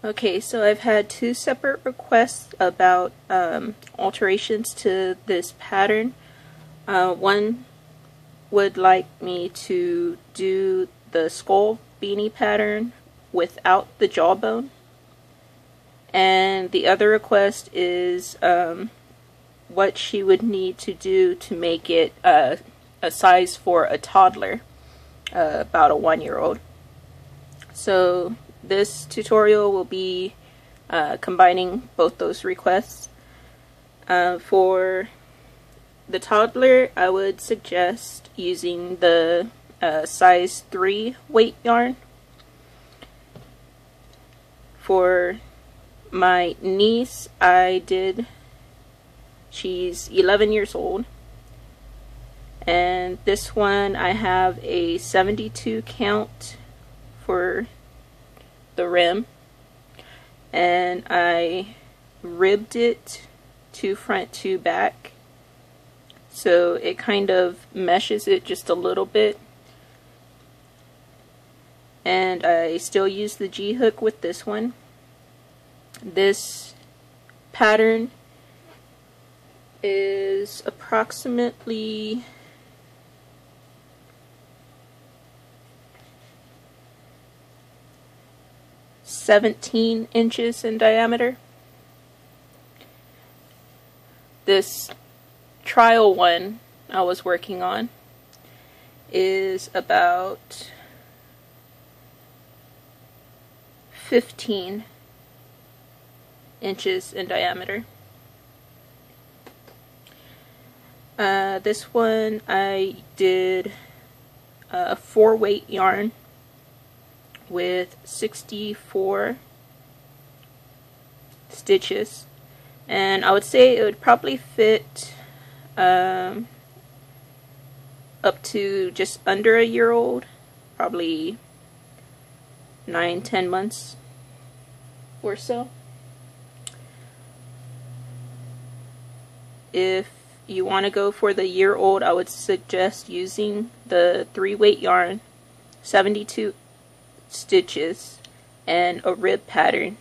Okay, so I've had two separate requests about alterations to this pattern. One would like me to do the skull beanie pattern without the jawbone, and the other request is what she would need to do to make it a size for a toddler, about a 1-year-old. So this tutorial will be combining both those requests. For the toddler, I would suggest using the size 3 weight yarn. For my niece, she's 11 years old, and this one I have a 72 count for the rim, and I ribbed it to front to back, so it kind of meshes it just a little bit. And I still use the G hook with this one. This pattern is approximately 17 inches in diameter. This trial one I was working on is about 15 inches in diameter. This one I did 4 weight yarn with 64 stitches, and I would say it would probably fit up to just under a year old, probably 9-10 months or so. If you want to go for the year old, I would suggest using the 3 weight yarn, 72 stitches, and a rib pattern.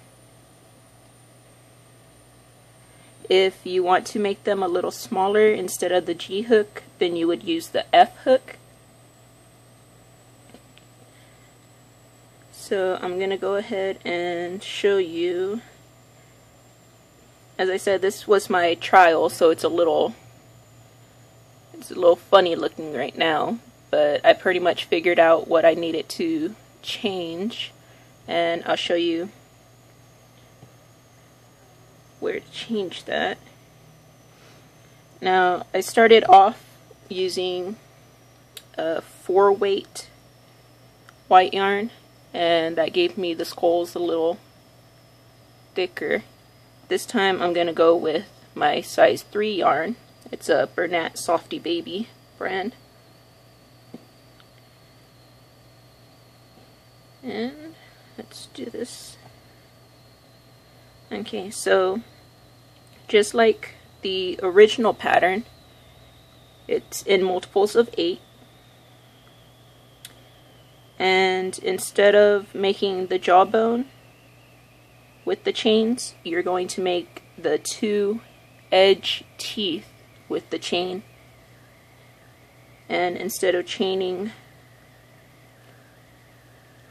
If you want to make them a little smaller instead of the G hook, then you would use the F hook. So I'm going to go ahead and show you. As I said, this was my trial, so it's a little funny looking right now, but I pretty much figured out what I needed to change, and I'll show you where to change that. Now, I started off using a 4 weight white yarn, and that gave me the skulls a little thicker. This time I'm going to go with my size 3 yarn. It's a Bernat Softy Baby brand. And let's do this. Okay, so just like the original pattern, it's in multiples of 8. And instead of making the jawbone with the chains, you're going to make the 2 edge teeth with the chain. And instead of chaining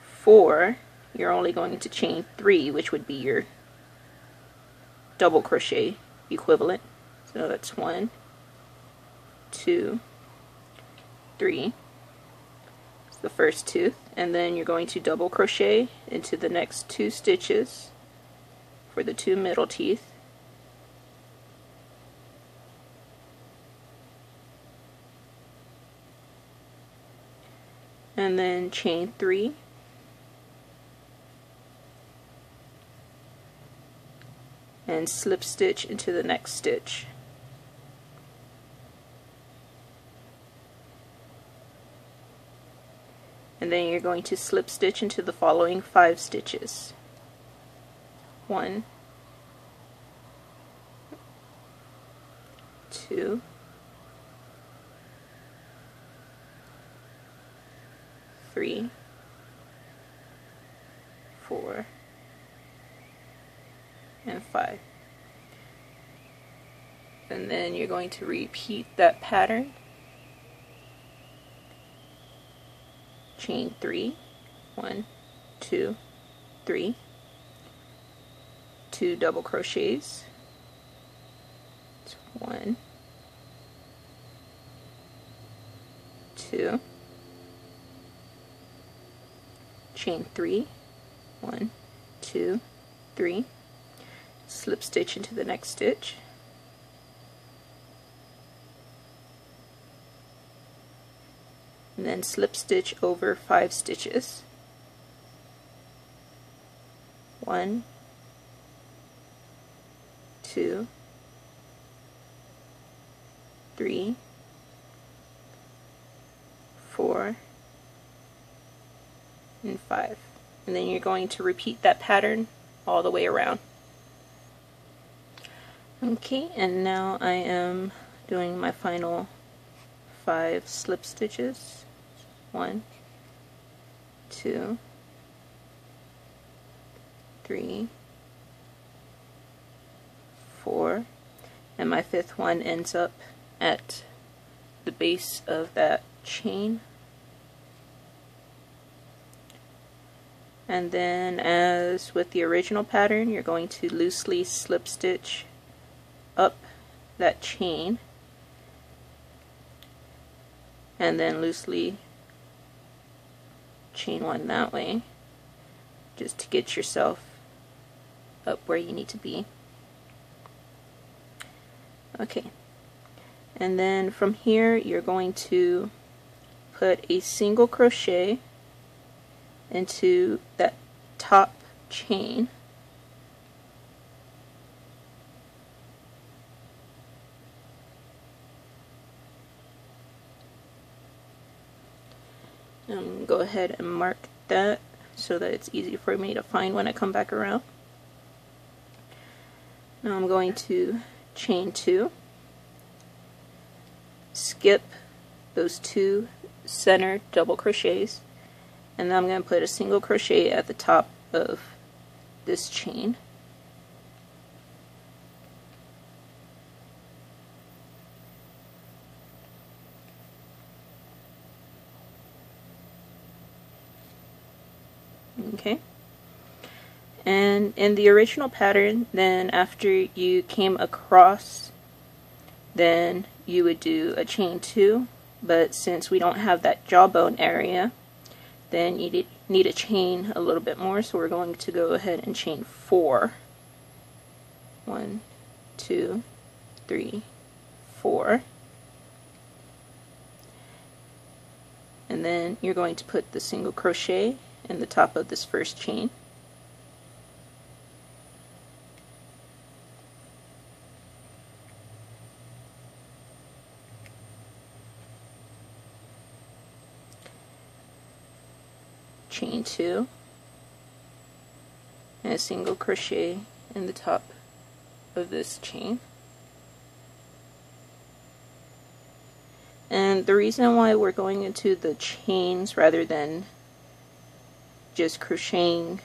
4, you're only going to chain 3, which would be your double crochet equivalent. So that's 1, 2, 3. It's the first tooth, and then you're going to double crochet into the next 2 stitches for the 2 middle teeth. And then chain 3. And slip stitch into the next stitch. And then you're going to slip stitch into the following 5 stitches. 1, 2, 3, 4, and 5. And then you're going to repeat that pattern. Chain 3, 1, 2, 3, 2 double crochets, 1, 2, chain 3, 1, 2, 3, slip stitch into the next stitch, and then slip stitch over 5 stitches, 1, 2, 3, 4, and 5. And then you're going to repeat that pattern all the way around. Okay, and now I am doing my final 5 slip stitches. 1, 2, 3, 4, and my 5th one ends up at the base of that chain. And then, as with the original pattern, you're going to loosely slip stitch up that chain and then loosely chain 1 that way, just to get yourself up where you need to be. Okay, and then from here you're going to put a single crochet into that top chain, go ahead and mark that so that it's easy for me to find when I come back around. Now I'm going to chain 2, skip those 2 center double crochets, and then I'm going to put a single crochet at the top of this chain. Okay, and in the original pattern, then after you came across, then you would do a chain 2, but since we don't have that jawbone area, then you need to chain a little bit more, so we're going to go ahead and chain 4. 1, 2, 3, 4. And then you're going to put the single crochet in the top of this first chain. Chain 2 and a single crochet in the top of this chain. And the reason why we're going into the chains rather than just crocheting,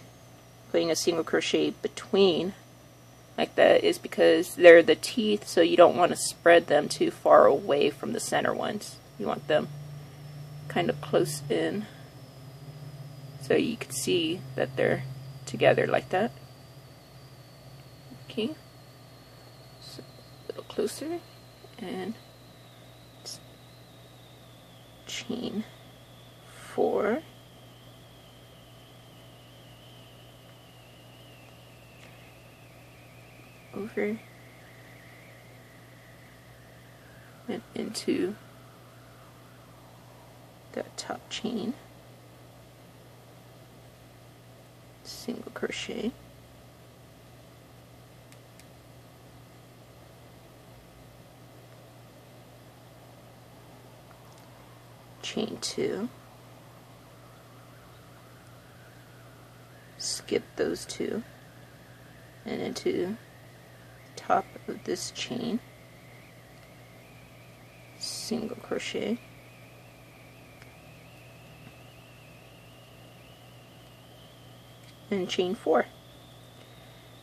putting a single crochet between like that, is because they're the teeth, so you don't want to spread them too far away from the center ones. You want them kind of close in so you can see that they're together like that. Okay, so a little closer, and chain 4, over and into that top chain, single crochet, chain 2, skip those 2 and into top of this chain, single crochet, and chain 4.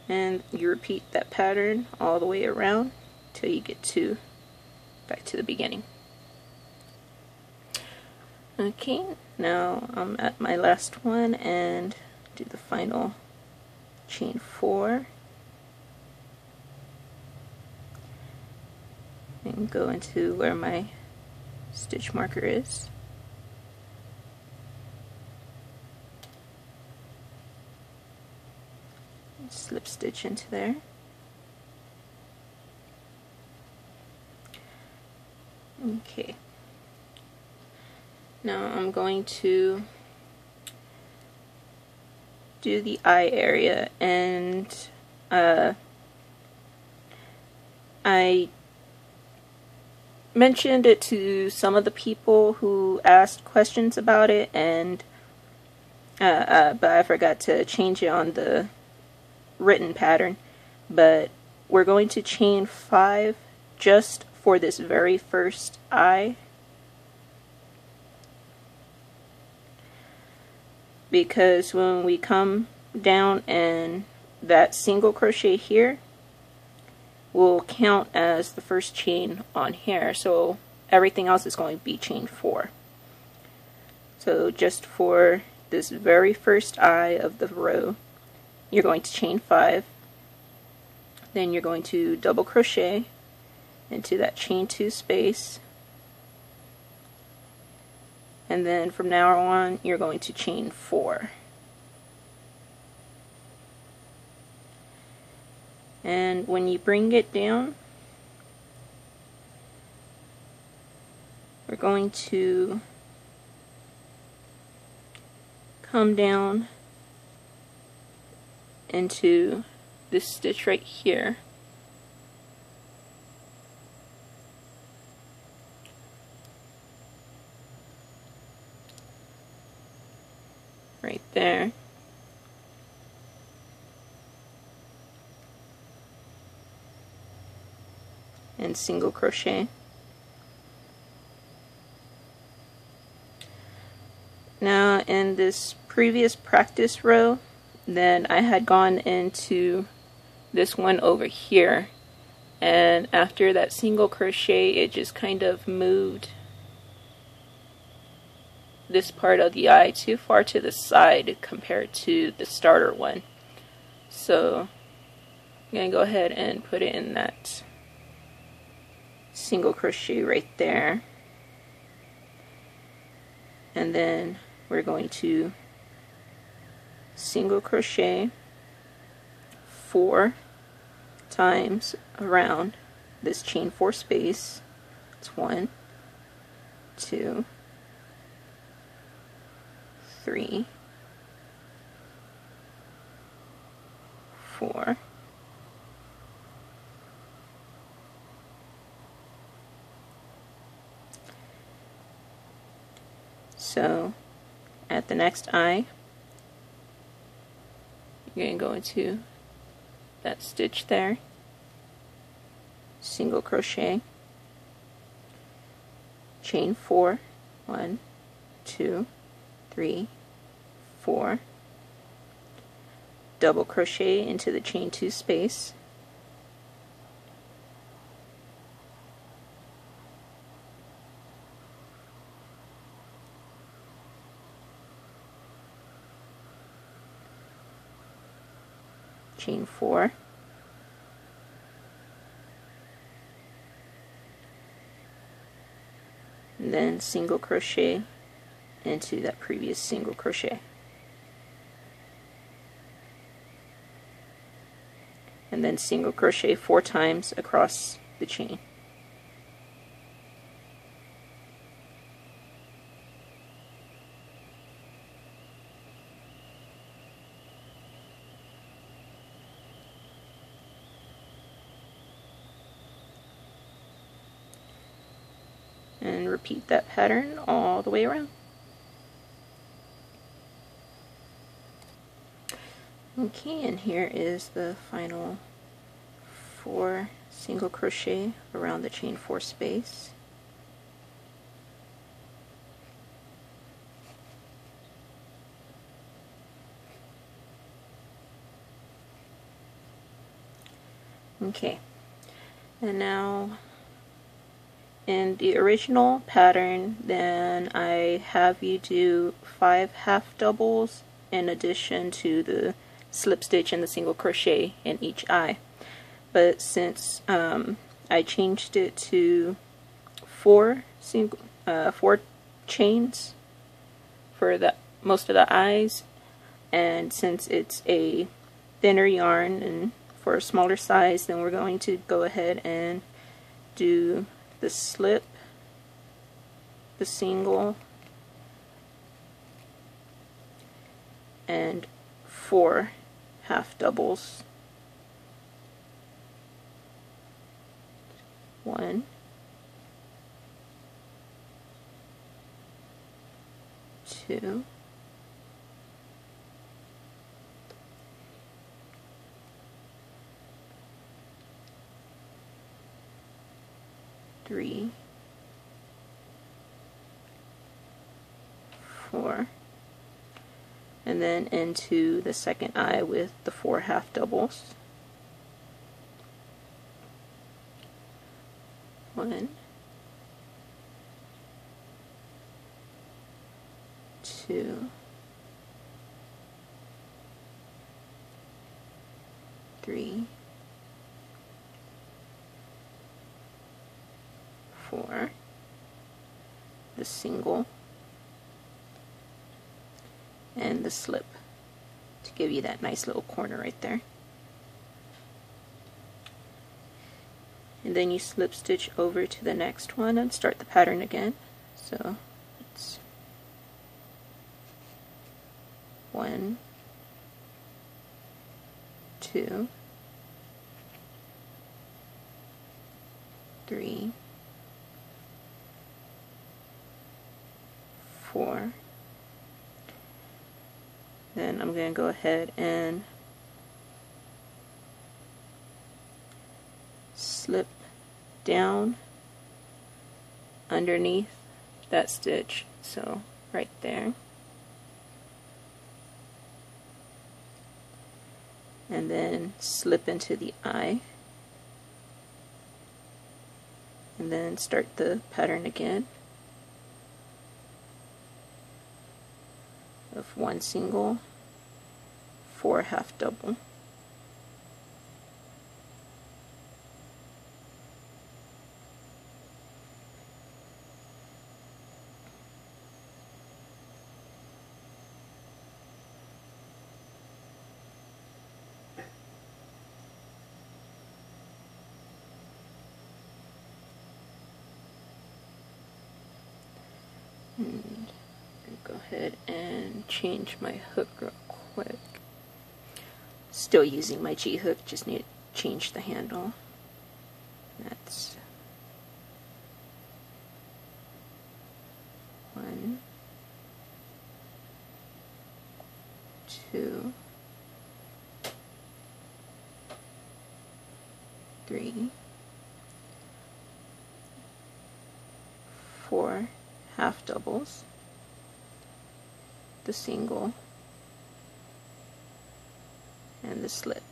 and you repeat that pattern all the way around till you get back to the beginning. Okay, now I'm at my last one and do the final chain 4 and go into where my stitch marker is. Slip stitch into there. Okay. Now I'm going to do the eye area, and I mentioned it to some of the people who asked questions about it, and but I forgot to change it on the written pattern. But we're going to chain 5 just for this very first eye, because when we come down and that single crochet here will count as the first chain on here, so everything else is going to be chain 4. So just for this very first eye of the row, you're going to chain 5, then you're going to double crochet into that chain 2 space, and then from now on you're going to chain 4. And when you bring it down, we're going to come down into this stitch right here. Right there. And single crochet. Now in this previous practice row, then I had gone into this one over here, and after that single crochet it just kind of moved this part of the eye too far to the side compared to the starter one. So I'm going to go ahead and put it in that single crochet right there, and then we're going to single crochet 4 times around this chain 4 space. It's 1, 2, 3, 4, so at the next eye you're going to go into that stitch there, single crochet, chain 4, 1, 2, 3, 4, double crochet into the chain 2 space, chain 4, and then single crochet into that previous single crochet, and then single crochet 4 times across the chain. And repeat that pattern all the way around. Okay, and here is the final 4 single crochet around the chain 4 space. Okay, and now in the original pattern, then I have you do 5 half doubles in addition to the slip stitch and the single crochet in each eye. But since I changed it to 4 chains for the most of the eyes, and since it's a thinner yarn and for a smaller size, then we're going to go ahead and do the slip, the single, and 4 half doubles. 1, 2, 3, 4, and then into the second eye with the 4 half doubles. 1, 2, 3, 4, the single, and the slip to give you that nice little corner right there. And then you slip stitch over to the next one and start the pattern again. So it's 1, 2, 3, 4. Then I'm going to go ahead and slip down underneath that stitch, so right there, and then slip into the eye, and then start the pattern again of 1 single, 4 half double. And go ahead and change my hook real quick. Still using my G hook, just need to change the handle. That's 1, 2, 3, 4 half doubles, the single, and the slip.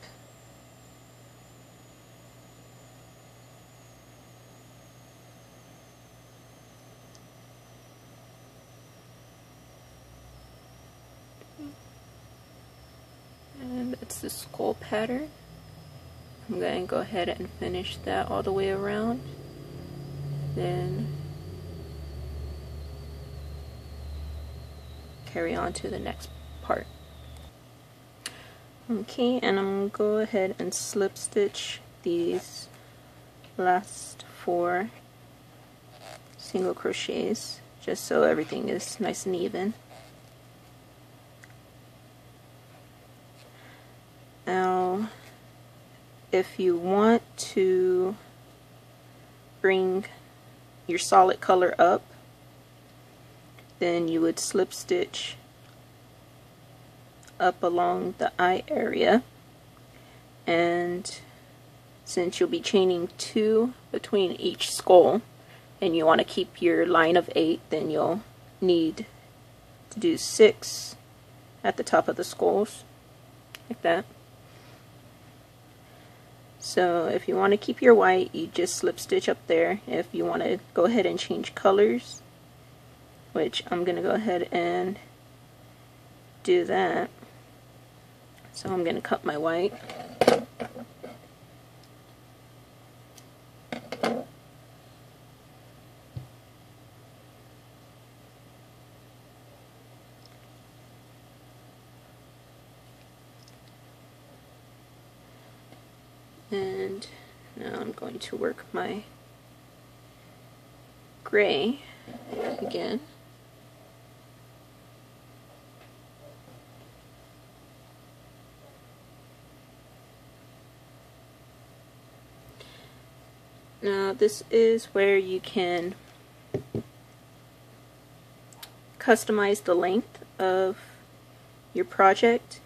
And that's the skull pattern. I'm going to go ahead and finish that all the way around. Then carry on to the next part. Okay, and I'm going to go ahead and slip stitch these last 4 single crochets just so everything is nice and even. Now, if you want to bring your solid color up, then you would slip stitch up along the eye area, and since you'll be chaining 2 between each skull and you want to keep your line of 8, then you'll need to do 6 at the top of the skulls like that. So if you want to keep your white, you just slip stitch up there. If you want to go ahead and change colors, which I'm going to go ahead and do that. So I'm going to cut my white. And now I'm going to work my gray again. Now this is where you can customize the length of your project.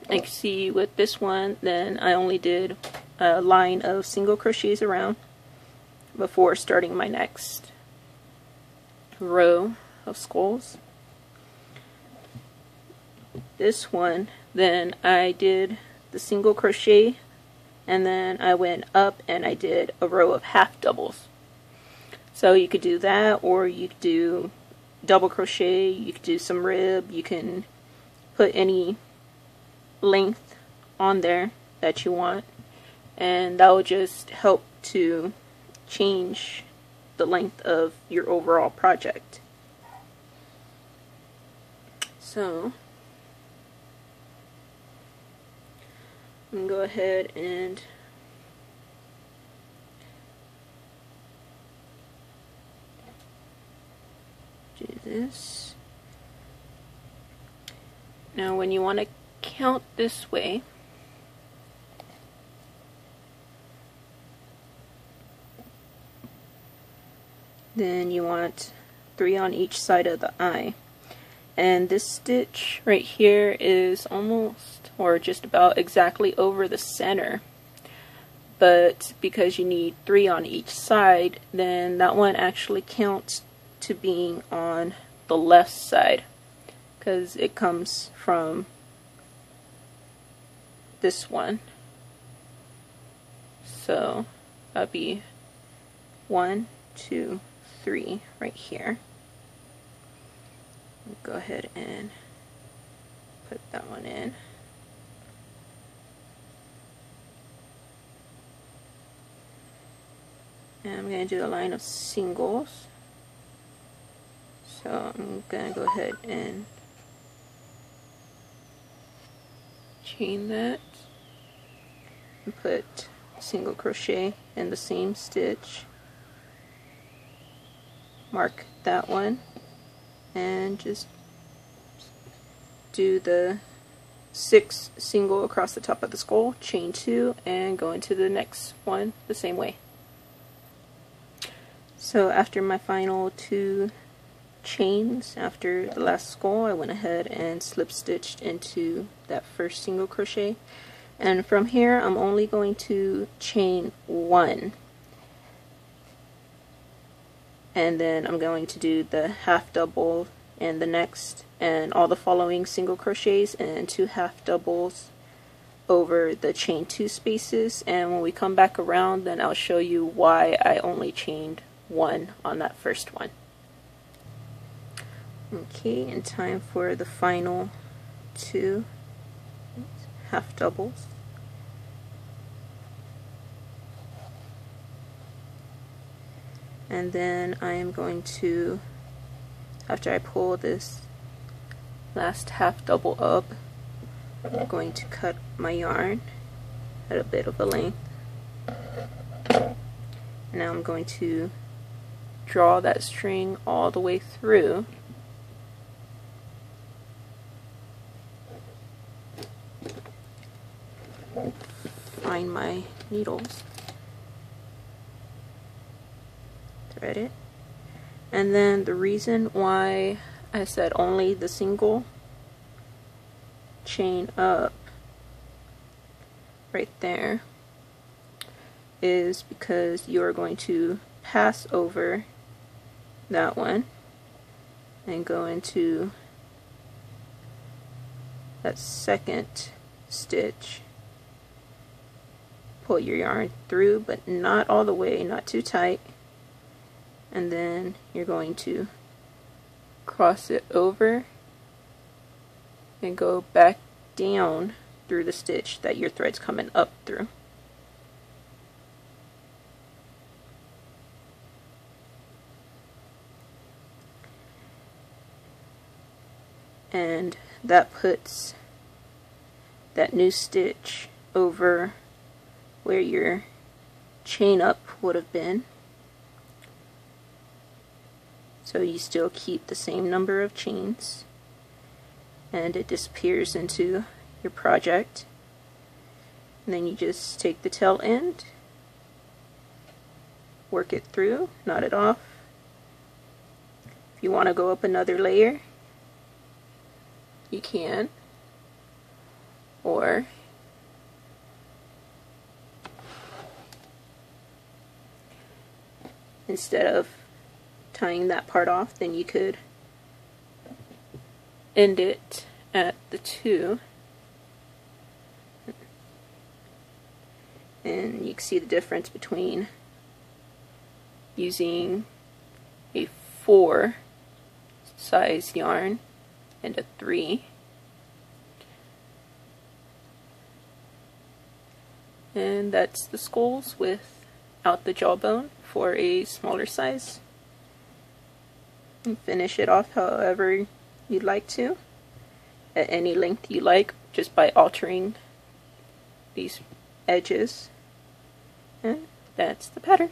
Like see with this one, then I only did a line of single crochets around before starting my next row of skulls. This one, then I did the single crochet and then I went up and I did a row of half doubles. So you could do that, or you could do double crochet, you could do some rib, you can put any length on there that you want, and that will just help to change the length of your overall project. So I'm going to go ahead and do this. Now when you want to count this way, then you want 3 on each side of the eye. And this stitch right here is almost, or just about exactly over the center. But because you need 3 on each side, then that one actually counts to being on the left side, because it comes from this one. So that'd be 1, 2, 3 right here. Go ahead and put that one in. And I'm going to do a line of singles. So I'm going to go ahead and chain that and put single crochet in the same stitch. Mark that one and just do the 6 single across the top of the skull, chain 2, and go into the next one the same way. So after my final 2 chains after the last skull, I went ahead and slip stitched into that first single crochet, and from here I'm only going to chain 1, and then I'm going to do the half double in the next and all the following single crochets and 2 half doubles over the chain 2 spaces. And when we come back around, then I'll show you why I only chained 1 on that first one. Okay, and time for the final 2 half doubles. And then I am going to, after I pull this last half double up, I'm going to cut my yarn at a bit of a length. Now I'm going to draw that string all the way through. Find my needles, thread it, and then the reason why I said only the single chain up right there is because you are going to pass over that one and go into that second stitch, pull your yarn through, but not all the way, not too tight, and then you're going to cross it over and go back down through the stitch that your thread's coming up through. And that puts that new stitch over where your chain up would have been. So you still keep the same number of chains, and it disappears into your project. And then you just take the tail end, work it through, knot it off. If you want to go up another layer, you can, or instead of tying that part off, then you could end it at the 2, and you can see the difference between using a 4 size yarn and a 3. And that's the skulls without the jawbone for a smaller size. And finish it off however you'd like to, at any length you like, just by altering these edges. And that's the pattern.